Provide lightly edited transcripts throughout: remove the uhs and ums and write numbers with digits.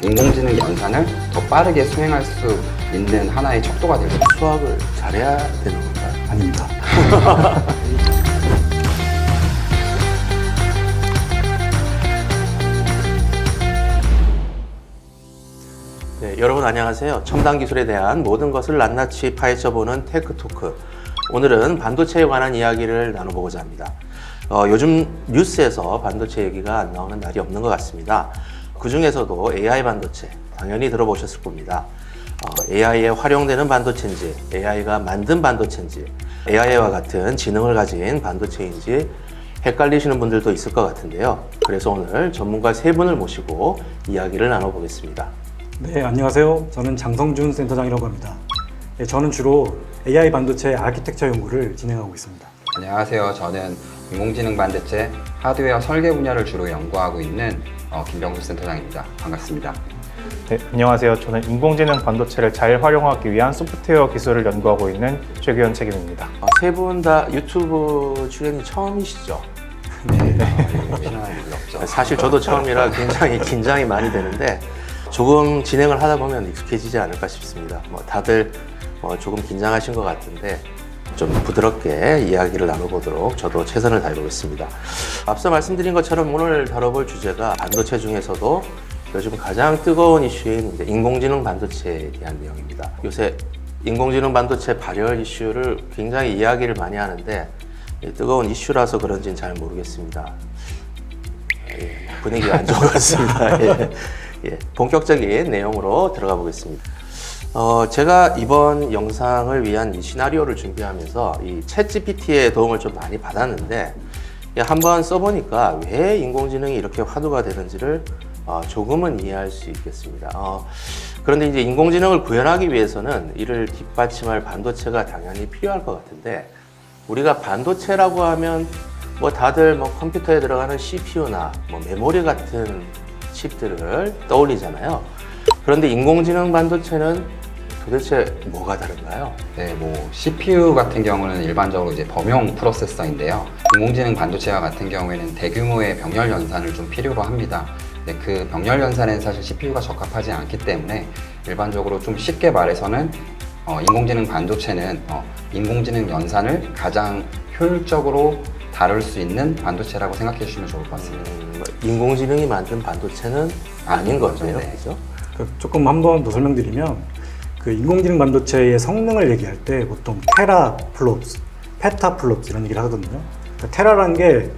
인공지능 연산을 더 빠르게 수행할 수 있는 하나의 척도가 되죠. 수학을 잘해야 되는 건가요? 아닙니다. 네, 여러분 안녕하세요. 첨단 기술에 대한 모든 것을 낱낱이 파헤쳐보는 테크토크. 오늘은 반도체에 관한 이야기를 나눠보고자 합니다. 요즘 뉴스에서 반도체 얘기가 안 나오는 날이 없는 것 같습니다. 그 중에서도 AI 반도체, 당연히 들어보셨을 겁니다. AI에 활용되는 반도체인지, AI가 만든 반도체인지, AI와 같은 지능을 가진 반도체인지 헷갈리시는 분들도 있을 것 같은데요. 그래서 오늘 전문가 세 분을 모시고 이야기를 나눠보겠습니다. 네, 안녕하세요. 저는 장성준 센터장이라고 합니다. 네, 저는 주로 AI 반도체 아키텍처 연구를 진행하고 있습니다. 안녕하세요. 저는 인공지능 반도체 하드웨어 설계 분야를 주로 연구하고 있는 김병수 센터장입니다. 반갑습니다. 네, 안녕하세요. 저는 인공지능 반도체를 잘 활용하기 위한 소프트웨어 기술을 연구하고 있는 최규현 책임입니다. 세 분 다 유튜브 출연이 처음이시죠? 신화는 없죠. 사실 저도 처음이라 굉장히 긴장이 많이 되는데 조금 진행을 하다 보면 익숙해지지 않을까 싶습니다. 다들 조금 긴장하신 것 같은데 좀 부드럽게 이야기를 나눠보도록 저도 최선을 다해보겠습니다. 앞서 말씀드린 것처럼 오늘 다뤄볼 주제가 반도체 중에서도 요즘 가장 뜨거운 이슈인 인공지능 반도체에 대한 내용입니다. 요새 인공지능 반도체 발열 이슈를 굉장히 이야기를 많이 하는데 뜨거운 이슈라서 그런지는 잘 모르겠습니다. 분위기가 안 좋은 것 같습니다. 본격적인 내용으로 들어가 보겠습니다. 제가 이번 영상을 위한 이 시나리오를 준비하면서 이 챗GPT의 도움을 좀 많이 받았는데 한번 써보니까 왜 인공지능이 이렇게 화두가 되는지를 조금은 이해할 수 있겠습니다. 그런데 이제 인공지능을 구현하기 위해서는 이를 뒷받침할 반도체가 당연히 필요할 것 같은데 우리가 반도체라고 하면 다들 컴퓨터에 들어가는 CPU나 메모리 같은 칩들을 떠올리잖아요. 그런데 인공지능 반도체는 도대체 뭐가 다른가요? 네, CPU 같은 경우는 일반적으로 이제 범용 프로세서인데요. 인공지능 반도체와 같은 경우에는 대규모의 병렬 연산을 좀 필요로 합니다. 그 병렬 연산에는 사실 CPU가 적합하지 않기 때문에 일반적으로 좀 쉽게 말해서는 인공지능 반도체는 인공지능 연산을 가장 효율적으로 다룰 수 있는 반도체라고 생각해 주시면 좋을 것 같습니다. 인공지능이 만든 반도체는 아닌 거죠, 네. 그죠? 조금 한번 더 설명드리면 그 인공지능 반도체의 성능을 얘기할 때 보통 테라플롭스, 페타플롭스 이런 얘기를 하거든요. 그러니까 테라라는 게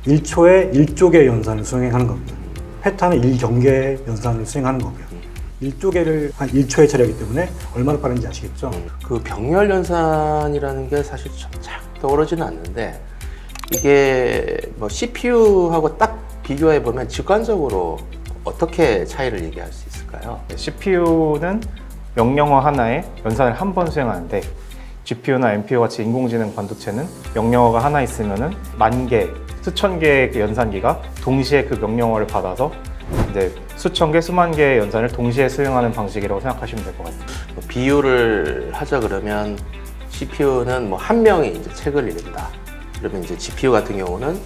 1초에 1조 개의 연산을 수행하는 겁니다. 페타는 1경개의 연산을 수행하는 거고요. 1조 개를 한 1초에 처리하기 때문에 얼마나 빠른지 아시겠죠? 그 병렬 연산이라는 게 사실 잘 떠오르지는 않는데 이게 CPU하고 딱 비교해 보면 직관적으로 어떻게 차이를 얘기할 수 있을까요? CPU는 명령어 하나에 연산을 한 번 수행하는데 GPU나 NPU 같이 인공지능 반도체는 명령어가 하나 있으면은 만 개, 수천 개의 그 연산기가 동시에 그 명령어를 받아서 이제 수천 개, 수만 개의 연산을 동시에 수행하는 방식이라고 생각하시면 될 것 같습니다. 비유를 하자 그러면 CPU는 한 명이 이제 책을 읽는다. 그러면 이제 GPU 같은 경우는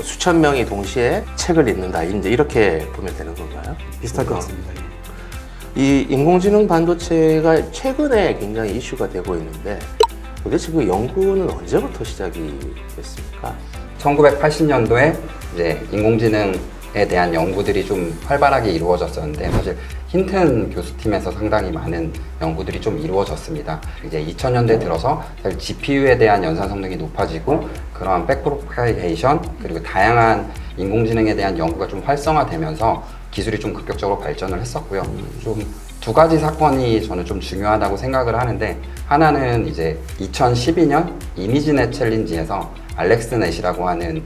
수천 명이 동시에 책을 읽는다. 이제 이렇게 보면 되는 건가요? 비슷할 것 같습니다. 이 인공지능 반도체가 최근에 굉장히 이슈가 되고 있는데 도대체 그 연구는 언제부터 시작이 됐습니까? 1980년도에 이제 인공지능에 대한 연구들이 좀 활발하게 이루어졌었는데 사실 힌튼 교수팀에서 상당히 많은 연구들이 좀 이루어졌습니다. 이제 2000년대 들어서 사실 GPU에 대한 연산 성능이 높아지고 그러한 백프로파게이션 그리고 다양한 인공지능에 대한 연구가 좀 활성화되면서 기술이 좀 급격적으로 발전을 했었고요. 좀 두 가지 사건이 저는 좀 중요하다고 생각을 하는데 하나는 이제 2012년 이미지넷 챌린지에서 알렉스넷이라고 하는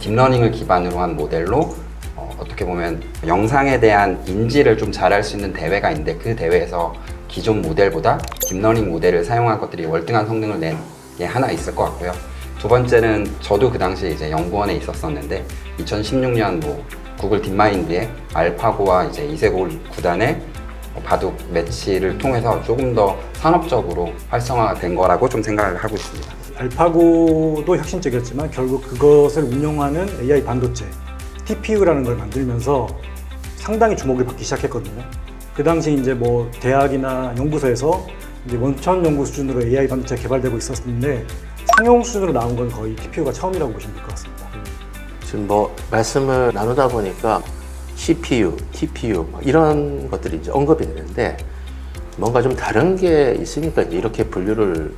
딥러닝을 기반으로 한 모델로 어떻게 보면 영상에 대한 인지를 좀 잘할 수 있는 대회가 있는데 그 대회에서 기존 모델보다 딥러닝 모델을 사용한 것들이 월등한 성능을 낸 게 하나 있을 것 같고요. 두 번째는 저도 그 당시에 이제 연구원에 있었었는데 2016년 구글 딥마인드의 알파고와 이제 이세돌 구단의 바둑 매치를 통해서 조금 더 산업적으로 활성화가 된 거라고 좀 생각을 하고 있습니다. 알파고도 혁신적이었지만 결국 그것을 운영하는 AI 반도체 TPU라는 걸 만들면서 상당히 주목을 받기 시작했거든요. 그 당시 이제 뭐 대학이나 연구소에서 이제 원천 연구 수준으로 AI 반도체가 개발되고 있었는데 상용 수준으로 나온 건 거의 TPU가 처음이라고 보시면 될 것 같습니다. 지금 뭐 말씀을 나누다 보니까 CPU, TPU 뭐 이런 것들이 이제 언급이 되는데 뭔가 좀 다른 게 있으니까 이제 이렇게 분류를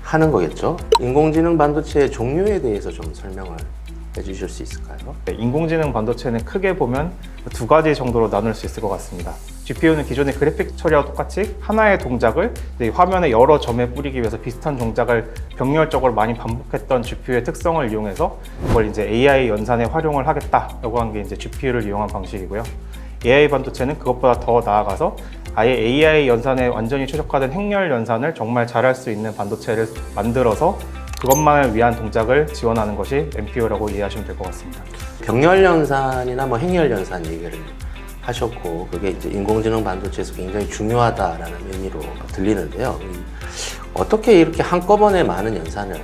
하는 거겠죠? 인공지능 반도체의 종류에 대해서 좀 설명을 해주실 수 있을까요? 네, 인공지능 반도체는 크게 보면 두 가지 정도로 나눌 수 있을 것 같습니다. GPU는 기존의 그래픽 처리와 똑같이 하나의 동작을 화면의 여러 점에 뿌리기 위해서 비슷한 동작을 병렬적으로 많이 반복했던 GPU의 특성을 이용해서 그걸 이제 AI 연산에 활용을 하겠다라고 한 게 이제 GPU를 이용한 방식이고요. AI 반도체는 그것보다 더 나아가서 아예 AI 연산에 완전히 최적화된 행렬 연산을 정말 잘할 수 있는 반도체를 만들어서 그것만을 위한 동작을 지원하는 것이 NPU라고 이해하시면 될 것 같습니다. 병렬 연산이나 뭐 행렬 연산 얘기를 하셨고 그게 이제 인공지능 반도체에서 굉장히 중요하다라는 의미로 들리는데요. 어떻게 이렇게 한꺼번에 많은 연산을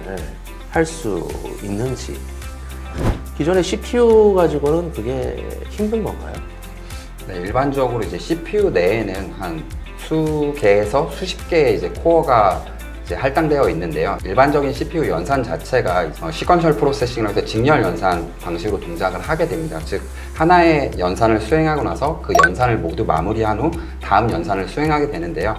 할 수 있는지 기존의 CPU 가지고는 그게 힘든 건가요? 네, 일반적으로 이제 CPU 내에는 한 수개에서 수십 개의 이제 코어가 이제 할당되어 있는데요. 일반적인 CPU 연산 자체가 시퀀셜 프로세싱이라고 해서 직렬 연산 방식으로 동작을 하게 됩니다. 즉 하나의 연산을 수행하고 나서 그 연산을 모두 마무리한 후 다음 연산을 수행하게 되는데요.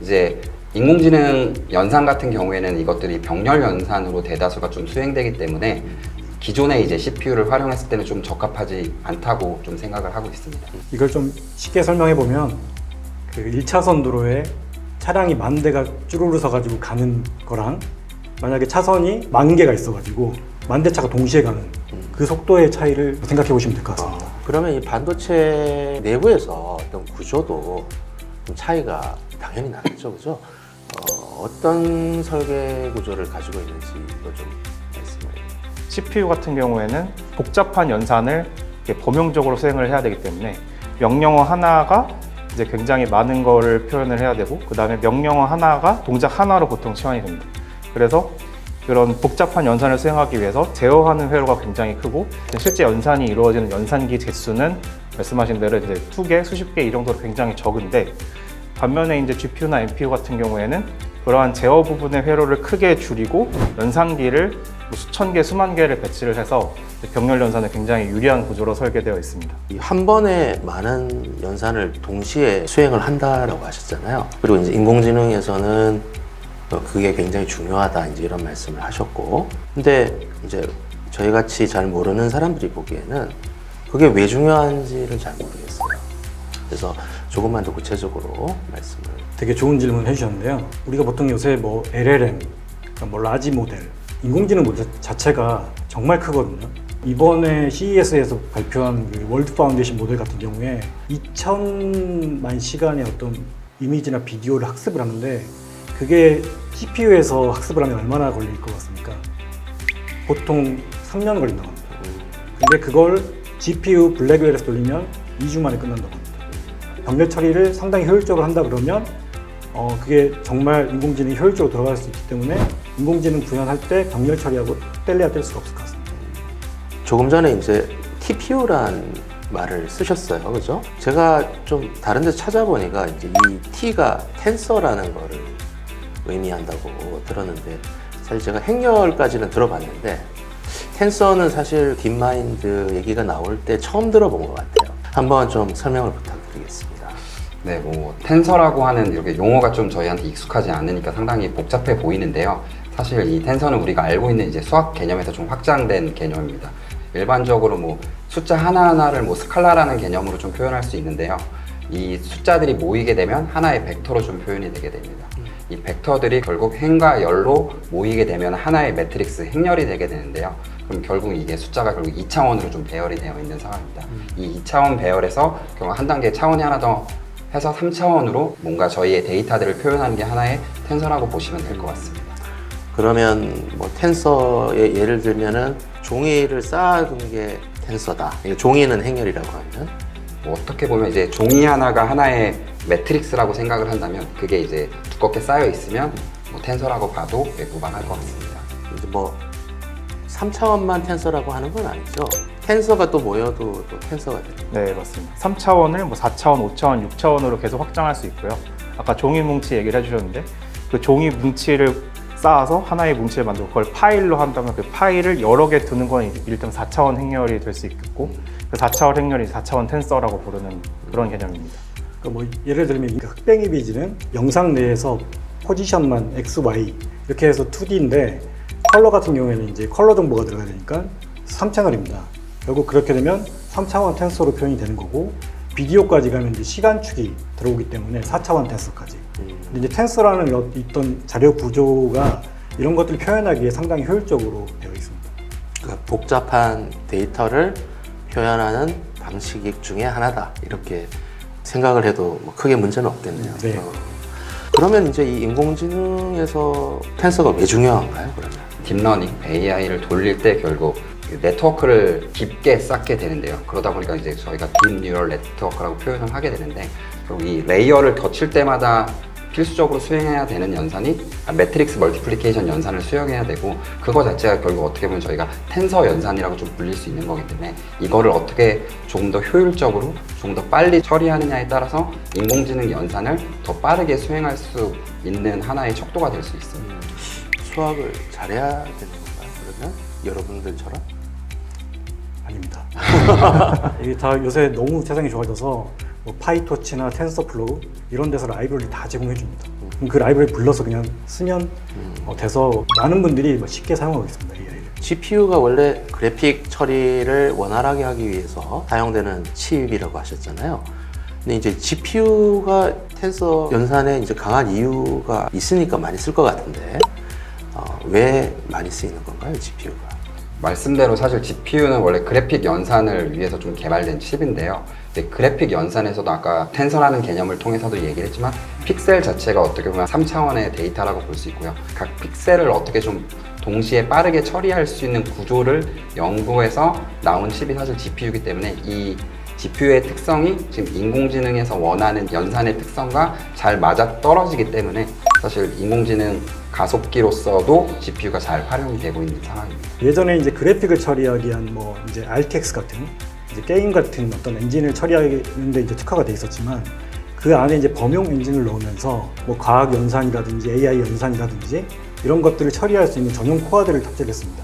이제 인공지능 연산 같은 경우에는 이것들이 병렬 연산으로 대다수가 좀 수행되기 때문에 기존의 이제 CPU를 활용했을 때는 좀 적합하지 않다고 좀 생각을 하고 있습니다. 이걸 좀 쉽게 설명해 보면 그 1차선 도로에 차량이 10,000대가 쭈루루 서가지고 가는 거랑 만약에 차선이 10,000개가 있어가지고 10,000대차가 동시에 가는 그 속도의 차이를 생각해 보시면 될 것 같습니다. 그러면 이 반도체 내부에서 어떤 구조도 좀 차이가 당연히 나겠죠, 그죠? 어떤 설계 구조를 가지고 있는지도 좀 말씀을. CPU 같은 경우에는 복잡한 연산을 이렇게 범용적으로 수행을 해야 되기 때문에 명령어 하나가 이제 굉장히 많은 거를 표현을 해야 되고 그 다음에 명령어 하나가 동작 하나로 보통 치환이 됩니다. 그래서 그런 복잡한 연산을 수행하기 위해서 제어하는 회로가 굉장히 크고 실제 연산이 이루어지는 연산기 개수는 말씀하신 대로 이제 2개, 수십 개 이 정도로 굉장히 적은데 반면에 이제 GPU나 NPU 같은 경우에는 그러한 제어 부분의 회로를 크게 줄이고 연산기를 수천 개, 수만 개를 배치를 해서 병렬 연산에 굉장히 유리한 구조로 설계되어 있습니다. 한 번에 많은 연산을 동시에 수행을 한다라고 하셨잖아요. 그리고 이제 인공지능에서는 그게 굉장히 중요하다 이제 이런 말씀을 하셨고, 근데 이제 저희 같이 잘 모르는 사람들이 보기에는 그게 왜 중요한지를 잘 모르겠어요. 그래서 조금만 더 구체적으로 말씀을. 되게 좋은 질문 해주셨는데요. 우리가 보통 요새 뭐 LLM, 그러니까 뭐 라지 모델, 인공지능 모델 자체가 정말 크거든요. 이번에 CES에서 발표한 그 월드 파운데이션 모델 같은 경우에 2,000만 시간의 어떤 이미지나 비디오를 학습을 하는데 그게 CPU에서 학습을 하면 얼마나 걸릴 것 같습니까? 보통 3년 걸린다고 합니다. 근데 그걸 GPU 블랙웰에서 돌리면 2주 만에 끝난다고 합니다. 병렬 처리를 상당히 효율적으로 한다 그러면 그게 정말 인공지능이 효율적으로 들어갈 수 있기 때문에 인공지능 구현할 때 병렬 처리하고 뗄래야 뗄 수가 없을 것 같습니다. 조금 전에 이제 TPU란 말을 쓰셨어요, 그죠? 제가 좀 다른 데서 찾아보니까 이제 이 T가 텐서라는 거를 의미한다고 들었는데 사실 제가 행렬까지는 들어봤는데 텐서는 사실 딥마인드 얘기가 나올 때 처음 들어본 것 같아요. 한번 좀 설명을 부탁드리겠습니다. 네, 뭐 텐서라고 하는 이렇게 용어가 좀 저희한테 익숙하지 않으니까 상당히 복잡해 보이는데요. 사실 이 텐서는 우리가 알고 있는 이제 수학 개념에서 좀 확장된 개념입니다. 일반적으로 뭐 숫자 하나하나를 뭐 스칼라라는 개념으로 좀 표현할 수 있는데요. 이 숫자들이 모이게 되면 하나의 벡터로 좀 표현이 되게 됩니다. 이 벡터들이 결국 행과 열로 모이게 되면 하나의 매트릭스, 행렬이 되게 되는데요. 그럼 결국 이게 숫자가 결국 2차원으로 좀 배열이 되어 있는 상황입니다. 이 2차원 배열에서 결국 한 단계 차원이 하나 더 해서 3차원으로 뭔가 저희의 데이터들을 표현하는 게 하나의 텐서라고 보시면 될 것 같습니다. 그러면 뭐 텐서의 예를 들면은 종이를 쌓아둔 게 텐서다. 종이는 행렬이라고 하면 뭐 어떻게 보면 이제 종이 하나가 하나의 매트릭스라고 생각을 한다면 그게 이제 두껍게 쌓여 있으면 뭐 텐서라고 봐도 무방할 것 같습니다. 이제 뭐 3차원만 텐서라고 하는 건 아니죠. 텐서가 또 모여도 또 텐서가 돼요. 네, 맞습니다. 3차원을 뭐 4차원, 5차원, 6차원으로 계속 확장할 수 있고요. 아까 종이 뭉치 얘기를 해주셨는데 그 종이 뭉치를 쌓아서 하나의 뭉치를 만들고 그걸 파일로 한다면 그 파일을 여러 개 두는 건 일단 4차원 행렬이 될 수 있겠고 그 4차원 행렬이 4차원 텐서라고 부르는 그런 개념입니다. 그러니까 뭐 예를 들면 이 흑백 이미지는 영상 내에서 포지션만 X, Y 이렇게 해서 2D인데 컬러 같은 경우에는 이제 컬러 정보가 들어가야 되니까 3채널입니다. 결국 그렇게 되면 3차원 텐서로 표현이 되는 거고 비디오까지 가면 이제 시간축이 들어오기 때문에 4차원 텐서까지. 근데 이제 텐서라는 있던 자료 구조가 이런 것들을 표현하기에 상당히 효율적으로 되어 있습니다. 그러니까 복잡한 데이터를 표현하는 방식 중에 하나다 이렇게 생각을 해도 뭐 크게 문제는 없겠네요. 네. 그러면 이제 이 인공지능에서 텐서가 왜 중요한가요? 그러면 딥러닝, AI를 돌릴 때 결국 그 네트워크를 깊게 쌓게 되는데요. 그러다 보니까 이제 저희가 딥 뉴럴 네트워크라고 표현을 하게 되는데 결국 이 레이어를 거칠 때마다 필수적으로 수행해야 되는 연산이 매트릭스 멀티플리케이션 연산을 수행해야 되고 그거 자체가 결국 어떻게 보면 저희가 텐서 연산이라고 좀 불릴 수 있는 거기 때문에 이거를 어떻게 조금 더 효율적으로 조금 더 빨리 처리하느냐에 따라서 인공지능 연산을 더 빠르게 수행할 수 있는 하나의 척도가 될 수 있습니다. 수학을 잘해야 되는 건가요? 그러면 여러분들처럼? 아닙니다. 이게 다 요새 너무 세상이 좋아져서 뭐 파이토치나 텐서플로우 이런 데서 라이브러리 다 제공해 줍니다. 그럼 그 라이브러리 불러서 그냥 쓰면 돼서 많은 분들이 쉽게 사용하고 있습니다. AI를. GPU가 원래 그래픽 처리를 원활하게 하기 위해서 사용되는 칩이라고 하셨잖아요. 근데 이제 GPU가 텐서 연산에 이제 강한 이유가 있으니까 많이 쓸 것 같은데 왜 많이 쓰이는 건가요, GPU가? 말씀대로 사실 GPU는 원래 그래픽 연산을 위해서 좀 개발된 칩인데요. 근데 그래픽 연산에서도 아까 텐서라는 개념을 통해서도 얘기를 했지만 픽셀 자체가 어떻게 보면 3차원의 데이터라고 볼 수 있고요. 각 픽셀을 어떻게 좀 동시에 빠르게 처리할 수 있는 구조를 연구해서 나온 칩이 사실 GPU이기 때문에 이 GPU의 특성이 지금 인공지능에서 원하는 연산의 특성과 잘 맞아 떨어지기 때문에 사실 인공지능 가속기로서도 GPU가 잘 활용이 되고 있는 상황입니다. 예전에 이제 그래픽을 처리하기 위한 뭐 이제 RTX 같은 이제 게임 같은 어떤 엔진을 처리하는데 이제 특화가 돼 있었지만 그 안에 이제 범용 엔진을 넣으면서 뭐 과학 연산이라든지 AI 연산이라든지 이런 것들을 처리할 수 있는 전용 코어들을 탑재했습니다.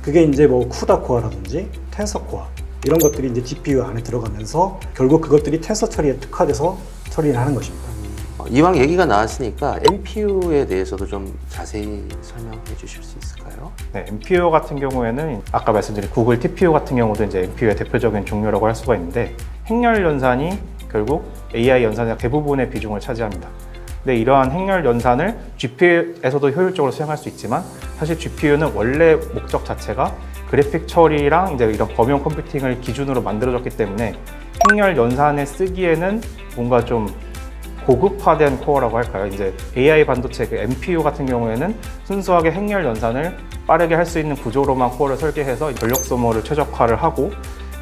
그게 이제 뭐 쿠다 코어라든지 텐서 코어 이런 것들이 이제 GPU 안에 들어가면서 결국 그것들이 텐서 처리에 특화돼서 처리를 하는 것입니다. 이왕 얘기가 나왔으니까 NPU에 대해서도 좀 자세히 설명해 주실 수 있을까요? 네, NPU 같은 경우에는 아까 말씀드린 구글 TPU 같은 경우도 이제 NPU의 대표적인 종류라고 할 수가 있는데 행렬 연산이 결국 AI 연산의 대부분의 비중을 차지합니다. 근데 이러한 행렬 연산을 GPU에서도 효율적으로 수행할 수 있지만 사실 GPU는 원래 목적 자체가 그래픽 처리랑 이제 이런 범용 컴퓨팅을 기준으로 만들어졌기 때문에 행렬 연산에 쓰기에는 뭔가 좀 고급화된 코어라고 할까요? 이제 AI 반도체 그 NPU 같은 경우에는 순수하게 행렬 연산을 빠르게 할 수 있는 구조로만 코어를 설계해서 전력 소모를 최적화를 하고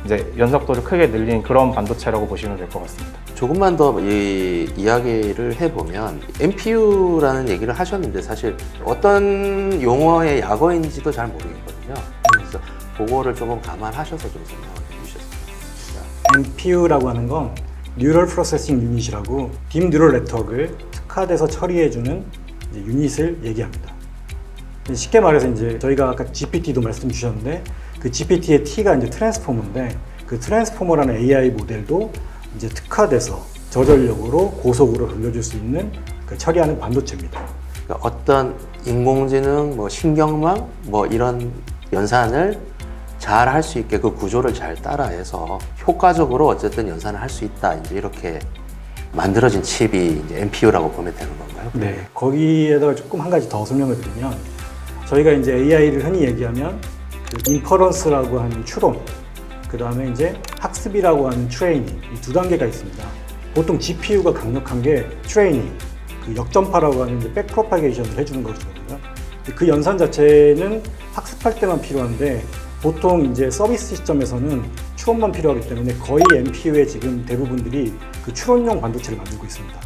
이제 연속도를 크게 늘린 그런 반도체라고 보시면 될 것 같습니다. 조금만 더 이야기를 해보면 NPU라는 얘기를 하셨는데 사실 어떤 용어의 약어인지도 잘 모르겠거든요. 그래서 그거를 조금 감안하셔서 좀 설명을 해주셨으면 좋겠습니다. NPU라고 하는 건 뉴럴 프로세싱 유닛이라고 딥 뉴럴 네트워크를 특화돼서 처리해주는 이제 유닛을 얘기합니다. 쉽게 말해서 이제 저희가 아까 GPT도 말씀 주셨는데 그 GPT의 T가 이제 트랜스포머인데 그 트랜스포머라는 AI 모델도 이제 특화돼서 저전력으로 고속으로 돌려줄 수 있는 그 처리하는 반도체입니다. 그러니까 어떤 인공지능, 뭐 신경망, 뭐 이런 연산을 잘 할 수 있게 그 구조를 잘 따라해서 효과적으로 어쨌든 연산을 할 수 있다. 이제 이렇게 만들어진 칩이 이제 NPU라고 보면 되는 건가요? 네, 거기에다가 조금 한 가지 더 설명을 드리면 저희가 이제 AI를 흔히 얘기하면 그 인퍼런스라고 하는 추론, 그 다음에 이제 학습이라고 하는 트레이닝 이 두 단계가 있습니다. 보통 GPU가 강력한 게 트레이닝, 그 역전파라고 하는 이제 백 프로파게이션을 해주는 것이거든요. 그 연산 자체는 학습할 때만 필요한데 보통 이제 서비스 시점에서는 추론만 필요하기 때문에 거의 NPU의 지금 대부분들이 그 추론용 반도체를 만들고 있습니다.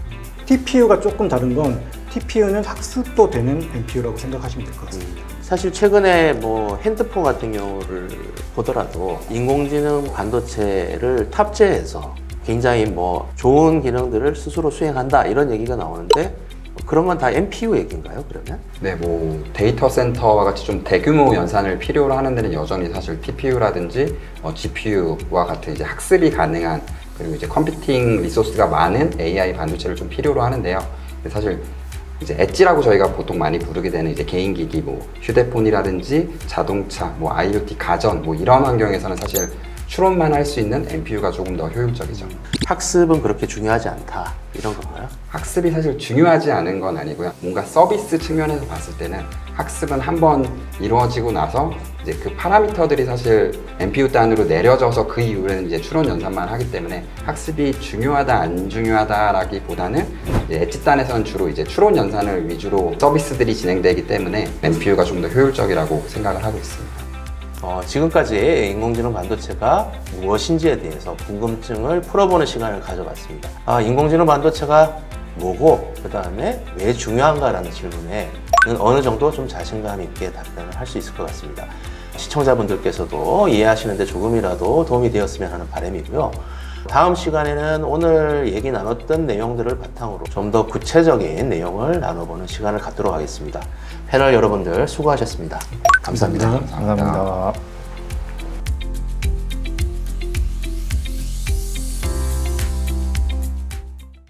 TPU가 조금 다른 건 TPU는 학습도 되는 NPU라고 생각하시면 될 것 같습니다. 사실 최근에 뭐 핸드폰 같은 경우를 보더라도 인공지능 반도체를 탑재해서 굉장히 뭐 좋은 기능들을 스스로 수행한다 이런 얘기가 나오는데 그런 건 다 NPU 얘기인가요, 그러면? 네, 뭐 데이터 센터와 같이 좀 대규모 연산을 필요로 하는 데는 여전히 사실 TPU라든지 GPU와 같은 이제 학습이 가능한 그리고 이제 컴퓨팅 리소스가 많은 AI 반도체를 좀 필요로 하는데요. 근데 사실 이제 엣지라고 저희가 보통 많이 부르게 되는 이제 개인 기기, 뭐 휴대폰이라든지 자동차, 뭐 IoT 가전, 뭐 이런 환경에서는 사실 추론만 할 수 있는 NPU가 조금 더 효율적이죠. 학습은 그렇게 중요하지 않다 이런 건가요? 학습이 사실 중요하지 않은 건 아니고요. 뭔가 서비스 측면에서 봤을 때는 학습은 한번 이루어지고 나서 이제 그 파라미터들이 사실 NPU 단으로 내려져서 그 이후에는 이제 추론 연산만 하기 때문에 학습이 중요하다 안 중요하다라기보다는 이제 엣지 단에서는 주로 이제 추론 연산을 위주로 서비스들이 진행되기 때문에 NPU가 좀 더 효율적이라고 생각을 하고 있습니다. 지금까지 인공지능 반도체가 무엇인지에 대해서 궁금증을 풀어보는 시간을 가져봤습니다. 인공지능 반도체가 뭐고 그 다음에 왜 중요한가라는 질문에 어느 정도 좀 자신감 있게 답변을 할 수 있을 것 같습니다. 시청자분들께서도 이해하시는데 조금이라도 도움이 되었으면 하는 바람이고요. 다음 시간에는 오늘 얘기 나눴던 내용들을 바탕으로 좀 더 구체적인 내용을 나눠보는 시간을 갖도록 하겠습니다. 패널 여러분들 수고하셨습니다. 감사합니다. 감사합니다. 감사합니다.